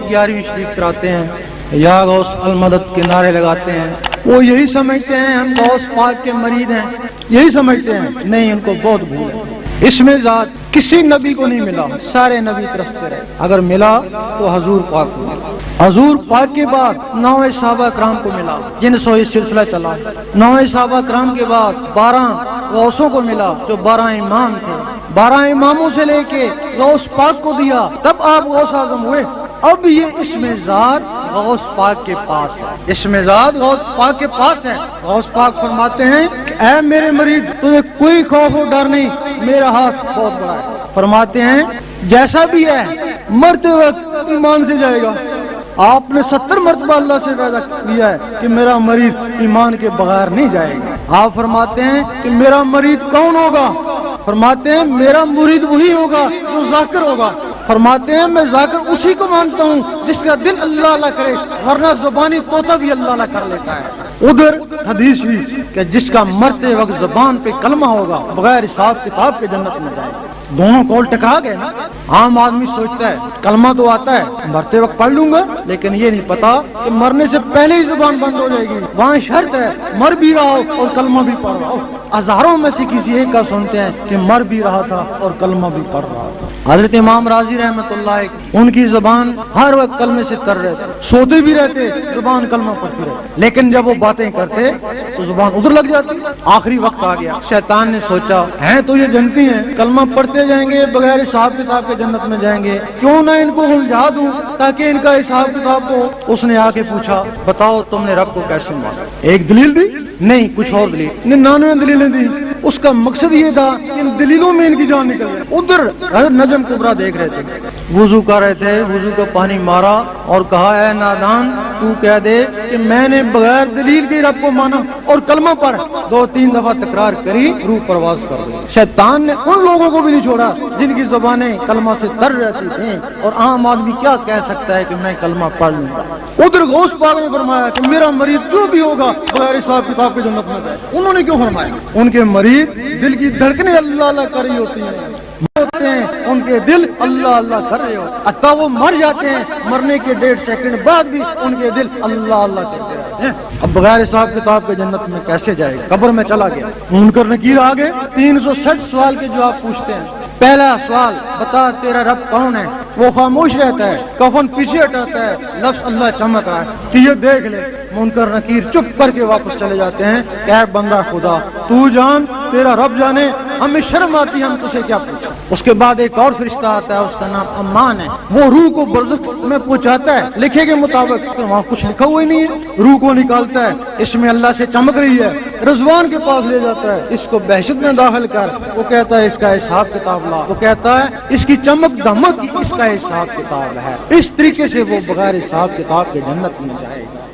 11वीं शरीफ कराते हैं, या गौस अलमदद के नारे लगाते हैं। वो यही समझते हैं हम गौस पाक के मरीद हैं, यही समझते हैं। नहीं, उनको बहुत भूल है। इसमें जात किसी नबी को नहीं मिला, सारे नबी तरसते रहे। अगर मिला तो हजूर पाक को मिला। हजूर पाक के बाद 9 सहाबा कराम को मिला, जिनसे ये सिलसिला चला। 9 सहाबा कराम के बाद 12 गौसों को मिला, जो 12 इमाम थे। 12 इमामों से लेके गौस पाक को दिया, तब आप गौस आजम हुए। अब ये इसमें जात गौस पाक के पास है, इसमें जात गौस पाक के पास है। गौस पाक फरमाते हैं कि ऐ मेरे मरीद, तुझे कोई खौफ और डर नहीं, मेरा हाथ बहुत बड़ा है। फरमाते हैं जैसा भी है मरते वक्त ईमान से जाएगा। आपने 70 मरतबा अल्लाह से वादा किया है कि मेरा मरीद ईमान के बगैर नहीं जाएगा। आप फरमाते हैं कि मेरा मरीद कौन होगा? फरमाते हैं मेरा मुरीद वही होगा जो जाकिर होगा। फरमाते हैं मैं जाकिर उसी को मानता हूँ जिसका दिल अल्लाह अल्लाह करे, वरना जुबानी तोता भी अल्लाह अल्लाह कर लेता है। उधर हदीस हुई कि जिसका मरते वक्त जुबान पे कलमा होगा, बगैर हिसाब किताब के जन्नत में जाएगा। दोनों कौल टकरा गए ना। आम आदमी सोचता है कलमा तो आता है, मरते वक्त पढ़ लूंगा, लेकिन ये नहीं पता कि मरने से पहले ही जुबान बंद हो जाएगी। वहाँ शर्त है मर भी रहा हो और कलमा भी पढ़ रहा हो। हजारों में से किसी एक का सुनते हैं कि मर भी रहा था और कलमा भी पढ़ रहा था। हजरत इमाम राजी रहमतुल्लाह, उनकी जुबान हर वक्त कलमे से कर रहे थे, सोते भी रहते जुबान कलमा पढ़ती रहती, लेकिन जब वो बातें करते तो जुबान उधर लग जाती। आखिरी वक्त आ गया, शैतान ने सोचा है तो ये जनती हैं, कलमा पढ़ते जाएंगे, बगैर हिसाब किताब के जन्नत में जाएंगे, क्यों ना इनको उलझा दूं ताकि इनका हिसाब किताब हो। उसने आके पूछा बताओ तुमने रब को कैसे माना? एक दलील दी? नहीं, कुछ और दलील। 99 दलीलें दी। उसका मकसद ये था कि इन दलीलों में इनकी जान निकल जाए। उधर नजम कुबरा देख रहे थे, वुजू कर रहे थे, वुजू का पानी मारा और कहा ऐ नादान, तू कह दे कि मैंने बगैर दलील के रब को माना और कलमा पढ़। 2-3 दफा तकरार करी, रूह परवाज कर दी। शैतान ने उन लोगों को भी नहीं छोड़ा जिनकी जुबानें कलमा से तर रहती थी, और आम आदमी क्या कह सकता है कि मैं कलमा पढ़ लूंगा। उधर गौस पाक ने फरमाया कि मेरा मरीद जो भी होगा बगैर हिसाब किताब के जन्नत में जाए। उन्होंने क्यों फरमाया? उनके मरीद दिल की धड़कनें अल्लाह अल्लाह कर रही होती हैं, उनके दिल अल्लाह अल्लाह कर रहे होते, अतः वो मर जाते हैं, मरने के 1.5 सेकंड बाद भी उनके दिल अल्लाह अल्लाह करते रहते हैं। अब बगैर हिसाब किताब के जन्नत में कैसे जाएगा? कब्र में चला गया, मुनकर नकीर आ गए, 360 सवाल के जवाब पूछते हैं। पहला सवाल, बता तेरा रब कौन है? वो खामोश रहता है, कफन पीछे हटाता है, लफ्ज अल्लाह चमक रहा है कि ये देख ले। मुनकर नकीर चुप करके वापस चले जाते हैं, क्या बंदा खुदा तू जान, तेरा रब जाने, हमें शर्म आती है, हम तुझसे क्या पूछें। उसके बाद एक और फरिश्ता आता है, उसका नाम अम्मान है, वो रूह को बरज़ख में पहुंचाता है लिखे के मुताबिक, तो वहाँ कुछ लिखा हुआ ही नहीं है। रूह को निकालता है, इसमें अल्लाह से चमक रही है, रिजवान के पास ले जाता है, इसको बहशत में दाखिल कर। वो कहता है इसका हिसाब किताब ला। वो कहता है इसकी चमक दमक इसका हिसाब किताब है। इस तरीके से वो बगैर हिसाब किताब के जन्नत में जाएगा।